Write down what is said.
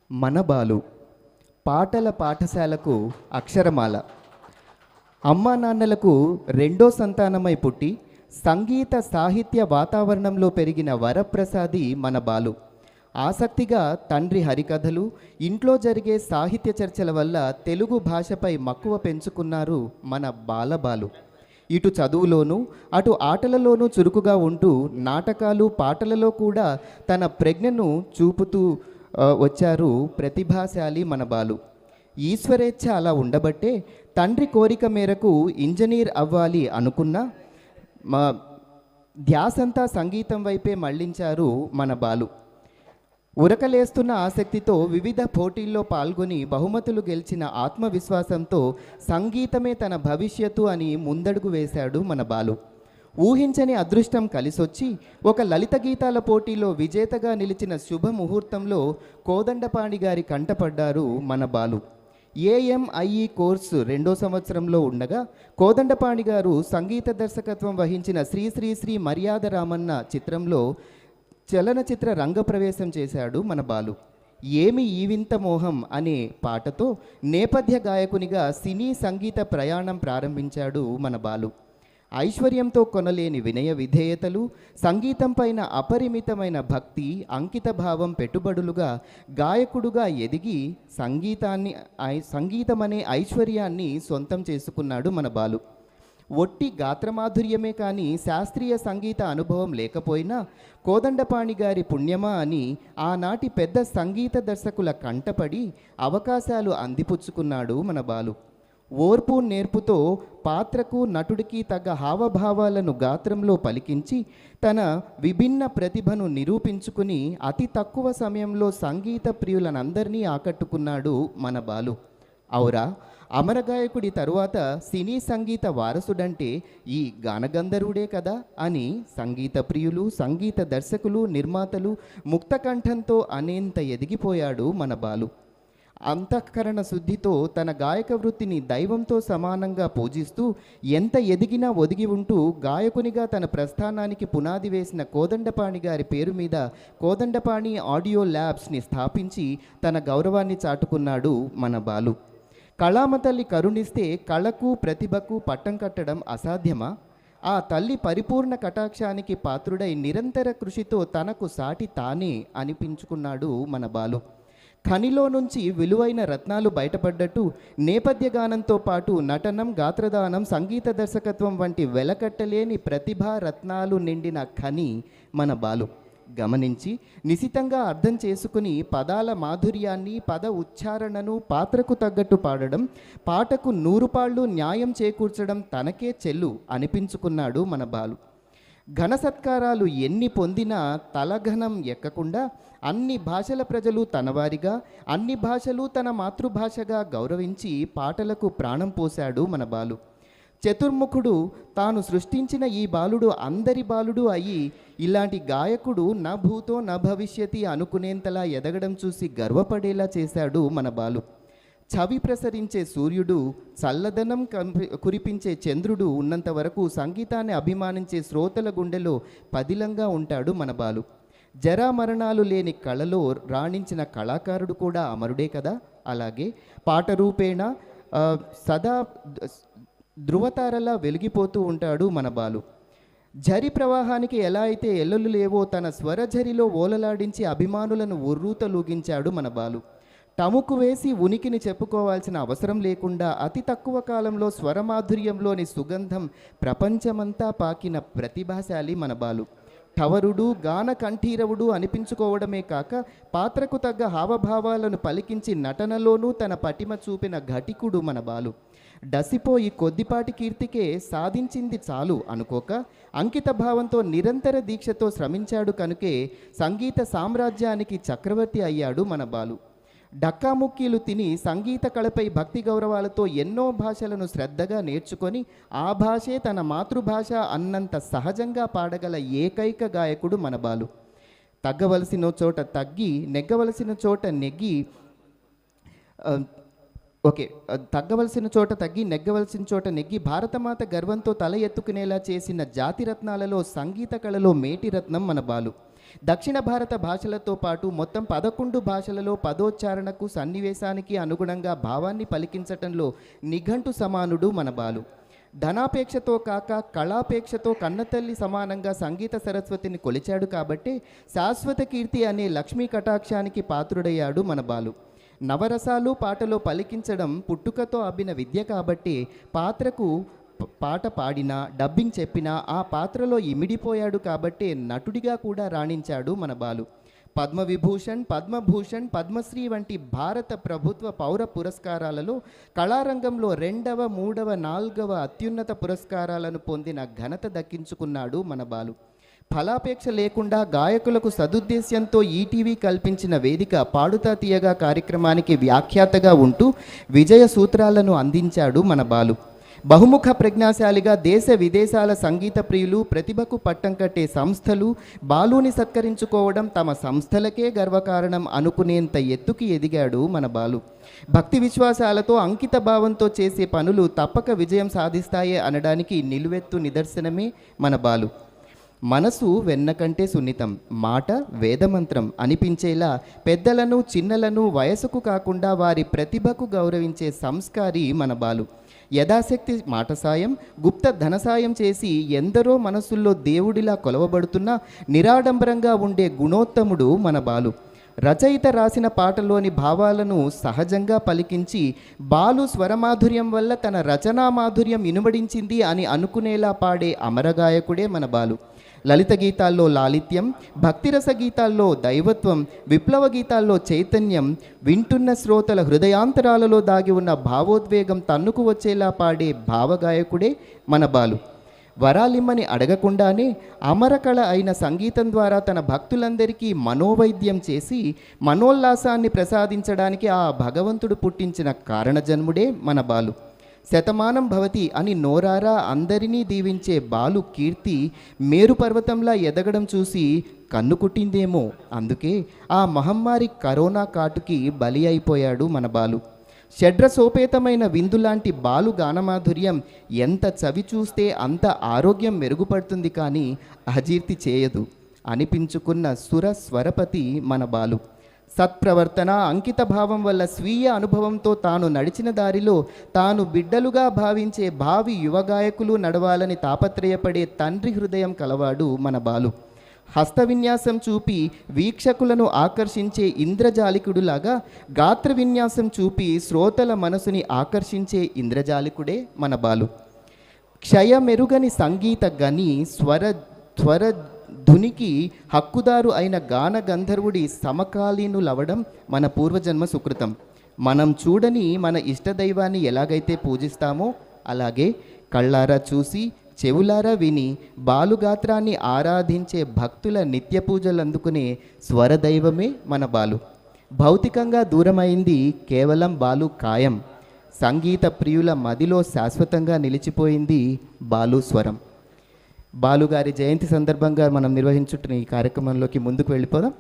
మన బాలు పాటల పాఠశాలకు అక్షరమాల. అమ్మా నాన్నలకు రెండో సంతానమై పుట్టి సంగీత సాహిత్య వాతావరణంలో పెరిగిన వరప్రసాది మన బాలు. ఆసక్తిగా తండ్రి హరికథలు, ఇంట్లో జరిగే సాహిత్య చర్చల వల్ల తెలుగు భాషపై మక్కువ పెంచుకున్నారు మన బాలబాలు. ఇటు చదువులోనూ అటు ఆటలలోనూ చురుకుగా ఉంటూ నాటకాలు పాటలలో కూడా తన ప్రజ్ఞను చూపుతూ వచ్చారు ప్రతిభాశాలి మన బాలు. ఈశ్వరేచ్ఛ అలా ఉండబట్టే తండ్రి కోరిక మేరకు ఇంజనీర్ అవ్వాలి అనుకున్న మా ధ్యాసంతా సంగీతం వైపే మళ్లించారు మన బాలు. ఉరకలేస్తున్న ఆసక్తితో వివిధ పోటీల్లో పాల్గొని బహుమతులు గెలిచిన ఆత్మవిశ్వాసంతో సంగీతమే తన భవిష్యత్తు అని ముందడుగు వేశాడు మన బాలు. ఊహించని అదృష్టం కలిసొచ్చి ఒక లలిత గీతాల పోటీలో విజేతగా నిలిచిన శుభముహూర్తంలో కోదండపాణి గారి కంటపడ్డారు మన బాలు. ఏఎంఐఈ కోర్సు 2వ సంవత్సరంలో ఉండగా కోదండపాణి గారు సంగీత దర్శకత్వం వహించిన శ్రీ శ్రీ శ్రీ మర్యాద రామన్న చిత్రంలో చలనచిత్ర రంగప్రవేశం చేశాడు మన బాలు. ఏమి ఈ వింత మోహం అనే పాటతో నేపథ్య గాయకునిగా సినీ సంగీత ప్రయాణం ప్రారంభించాడు మన బాలు. ఐశ్వర్యంతో కొనలేని వినయ విధేయతలు, సంగీతం పైన అపరిమితమైన భక్తి, అంకిత భావం పెట్టుబడులుగా గాయకుడుగా ఎదిగి సంగీతమనే ఐశ్వర్యాన్ని సొంతం చేసుకున్నాడు మన బాలు. ఒట్టి గాత్రమాధుర్యమే కానీ శాస్త్రీయ సంగీత అనుభవం లేకపోయినా కోదండపాణి గారి పుణ్యమా అని ఆనాటి పెద్ద సంగీత దర్శకుల కంటపడి అవకాశాలు అందిపుచ్చుకున్నాడు మన బాలు. ఓర్పు నేర్పుతో పాత్రకు నటుడికి తగ్గ హావభావాలను గాత్రంలో పలికించి తన విభిన్న ప్రతిభను నిరూపించుకుని అతి తక్కువ సమయంలో సంగీత ప్రియులనందరినీ ఆకట్టుకున్నాడు మన బాలు. ఔరా, అమరగాయకుడి తరువాత సినీ సంగీత వారసుడంటే ఈ గానగంధర్వుడే కదా అని సంగీత ప్రియులు, సంగీత దర్శకులు, నిర్మాతలు ముక్తకంఠంతో అనేంత ఎదిగిపోయాడు మన బాలు. అంతఃకరణ శుద్ధితో తన గాయక వృత్తిని దైవంతో సమానంగా పూజిస్తూ ఎంత ఎదిగినా ఒదిగి ఉంటూ గాయకునిగా తన ప్రస్థానానికి పునాది వేసిన కోదండపాణి గారి పేరు మీద కోదండపాణి ఆడియో ల్యాబ్స్ని స్థాపించి తన గౌరవాన్ని చాటుకున్నాడు మన బాలు. కళామతల్లి కరుణిస్తే కళకు ప్రతిభకు పట్టం కట్టడం అసాధ్యమా? ఆ తల్లి పరిపూర్ణ కటాక్షానికి పాత్రుడై నిరంతర కృషితో తనకు సాటి తానే అనిపించుకున్నాడు మన బాలు. ఖనిలో నుంచి విలువైన రత్నాలు బయటపడ్డట్టు నేపథ్య గానంతో పాటు నటనం, గాత్రదానం, సంగీత దర్శకత్వం వంటి వెలకట్టలేని ప్రతిభా రత్నాలు నిండిన ఖని మన బాలు. గమనించి నిశితంగా అర్థం చేసుకుని పదాల మాధుర్యాన్ని, పద ఉచ్చారణను పాత్రకు తగ్గట్టు పాడడం, పాటకు 100 పాళ్ళు న్యాయం చేకూర్చడం తనకే చెల్లు అనిపించుకున్నాడు మన బాలు. ఘన సత్కారాలు ఎన్ని పొందినా తలఘనం ఎక్కకుండా అన్ని భాషల ప్రజలు తనవారిగా, అన్ని భాషలు తన మాతృభాషగా గౌరవించి పాటలకు ప్రాణం పోశాడు మన బాలు. చతుర్ముఖుడు తాను సృష్టించిన ఈ బాలుడు అందరి బాలుడు అయి ఇలాంటి గాయకుడు నా భూతో నా భవిష్యతి అనుకునేంతలా ఎదగడం చూసి గర్వపడేలా చేశాడు మన బాలు. చవి ప్రసరించే సూర్యుడు, చల్లదనం కురిపించే చంద్రుడు ఉన్నంత వరకు సంగీతాన్ని అభిమానించే శ్రోతల గుండెలో పదిలంగా ఉంటాడు మన బాలు. జరామరణాలు లేని కళలో రాణించిన కళాకారుడు కూడా అమరుడే కదా. అలాగే పాట రూపేణ సదా ధృవతారలా వెలిగిపోతూ ఉంటాడు మన బాలు. ఝరి ప్రవాహానికి ఎలా అయితే ఎల్లలు లేవో తన స్వరఝరిలో ఓలలాడించి అభిమానులను ఉర్రూతలూగించాడు మన బాలు. టముకు వేసి ఉనికిని చెప్పుకోవాల్సిన అవసరం లేకుండా అతి తక్కువ కాలంలో స్వరమాధుర్యంలోని సుగంధం ప్రపంచమంతా పాకిన ప్రతిభాశాలి మన బాలు. టవరుడు, గాన కంఠీరవుడు అనిపించుకోవడమే కాక పాత్రకు తగ్గ హావభావాలను పలికించి నటనలోనూ తన పటిమ చూపిన ఘటికుడు మన బాలు. డసిపోయి కొద్దిపాటి కీర్తికే సాధించింది చాలు అనుకోక అంకిత భావంతో నిరంతర దీక్షతో శ్రమించాడు కనుకే సంగీత సామ్రాజ్యానికి చక్రవర్తి అయ్యాడు మన బాలు. డక్కాముక్కీలు తిని సంగీత కళపై భక్తి గౌరవాలతో ఎన్నో భాషలను శ్రద్ధగా నేర్చుకొని ఆ భాషే తన మాతృభాష అన్నంత సహజంగా పాడగల ఏకైక గాయకుడు మన బాలు. తగ్గవలసిన చోట తగ్గి నెగ్గవలసిన చోట నెగ్గి తగ్గవలసిన చోట తగ్గి నెగ్గవలసిన చోట నెగ్గి భారతమాత గర్వంతో తల ఎత్తుకునేలా చేసిన జాతిరత్నాలలో సంగీత కళలో మేటి రత్నం మన బాలు. దక్షిణ భారత భాషలతో పాటు మొత్తం 11 భాషలలో పదోచ్చారణకు సన్నివేశానికి అనుగుణంగా భావాన్ని పలికించటంలో నిఘంటు సమానుడు మన బాలు. ధనాపేక్షతో కాక కళాపేక్షతో కన్నతల్లి సమానంగా సంగీత సరస్వతిని కొలిచాడు కాబట్టి శాశ్వత కీర్తి అనే లక్ష్మీ కటాక్షానికి పాత్రుడయ్యాడు మన బాలు. నవరసాలు పాటలో పలికించడం పుట్టుకతో అబ్బిన విద్య కాబట్టి పాత్రకు పాట పాడినా డబ్బింగ్ చెప్పినా ఆ పాత్రలో ఇమిడిపోయాడు కాబట్టి నటుడిగా కూడా రాణించాడు మన బాలు. పద్మవిభూషణ్, పద్మభూషణ్, పద్మశ్రీ వంటి భారత ప్రభుత్వ పౌర పురస్కారాలలో కళారంగంలో 2వ, 3వ, 4వ అత్యున్నత పురస్కారాలను పొందిన ఘనత దక్కించుకున్నాడు మన బాలు. ఫలాపేక్ష లేకుండా గాయకులకు సదుద్దేశ్యంతో ఈటీవీ కల్పించిన వేదిక పాడుతా తీయగా కార్యక్రమానికి వ్యాఖ్యాతగా ఉంటూ విజయ సూత్రాలను అందించాడు మన బాలు. బహుముఖ ప్రజ్ఞాశాలిగా దేశ విదేశాల సంగీత ప్రియులు, ప్రతిభకు పట్టం కట్టే సంస్థలు బాలుని సత్కరించుకోవడం తమ సంస్థలకే గర్వకారణం అనుకునేంత ఎత్తుకి ఎదిగాడు మన బాలు. భక్తి విశ్వాసాలతో అంకిత భావంతో చేసే పనులు తప్పక విజయం సాధిస్తాయే అనడానికి నిలువెత్తు నిదర్శనమే మన బాలు. మనసు వెన్న కంటే సున్నితం, మాట వేదమంత్రం అనిపించేలా పెద్దలను చిన్నలను వయసుకు కాకుండా వారి ప్రతిభకు గౌరవించే సంస్కారి మన బాలు. యథాశక్తి మాట సాయం, గుప్త ధన సాయం చేసి ఎందరో మనసుల్లో దేవుడిలా కొలవబడుతున్న నిరాడంబరంగా ఉండే గుణోత్తముడు మన బాలు. రచయిత రాసిన పాటలోని భావాలను సహజంగా పలికించి బాలు స్వరమాధుర్యం వల్ల తన రచనా మాధుర్యం ఇనుమడించింది అని అనుకునేలా పాడే అమరగాయకుడే మన బాలు. లలిత గీతాల్లో లాలిత్యం, భక్తిరస గీతాల్లో దైవత్వం, విప్లవ గీతాల్లో చైతన్యం, వింటున్న శ్రోతల హృదయాంతరాలలో దాగి ఉన్న భావోద్వేగం తన్నుకు వచ్చేలా పాడే భావగాయకుడే మన బాలు. వరాలిమ్మని అడగకుండానే అమరకళ అయిన సంగీతం ద్వారా తన భక్తులందరికీ మనోవైద్యం చేసి మనోల్లాసాన్ని ప్రసాదించడానికి ఆ భగవంతుడు పుట్టించిన కారణజన్ముడే మన బాలు. శతమానం భవతి అని నోరారా అందరినీ దీవించే బాలు కీర్తి మేరు పర్వతంలా ఎదగడం చూసి కన్ను కుట్టిందేమో, అందుకే ఆ మహమ్మారి కరోనా కాటుకి బలి అయిపోయాడు మన బాలు. షడ్రసోపేతమైన విందులాంటి బాలు గానమాధుర్యం ఎంత చవి చూస్తే అంత ఆరోగ్యం మెరుగుపడుతుంది కానీ అజీర్తి చేయదు అనిపించుకున్న స్వరపతి మన బాలు. సత్ప్రవర్తన, అంకిత భావం వల్ల స్వీయ అనుభవంతో తాను నడిచిన దారిలో తాను బిడ్డలుగా భావించే భావి యువగాయకులు నడవాలని తాపత్రయపడే తండ్రి హృదయం కలవాడు మన బాలు. హస్త విన్యాసం చూపి వీక్షకులను ఆకర్షించే ఇంద్రజాలికుడులాగా గాత్ర విన్యాసం చూపి శ్రోతల మనసుని ఆకర్షించే ఇంద్రజాలికుడే మన బాలు. క్షయమెరుగని సంగీత గని స్వర ధునికి హక్కుదారు అయిన గాన గంధర్వుడి సమకాలీనులవడం మన పూర్వజన్మ సుకృతం. మనం చూడని మన ఇష్టదైవాన్ని ఎలాగైతే పూజిస్తామో అలాగే కళ్ళారా చూసి చెవులారా విని బాలుగాత్రాన్ని ఆరాధించే భక్తుల నిత్య పూజలు అందుకునే స్వరదైవమే మన బాలు. భౌతికంగా దూరమైంది కేవలం బాలు కాయం, సంగీత ప్రియుల మదిలో శాశ్వతంగా నిలిచిపోయింది బాలు స్వరం. బాలుగారి జయంతి సందర్భంగా మనం నిర్వహించుతున్న ఈ కార్యక్రమంలోకి ముందుకు వెళ్ళిపోదాం.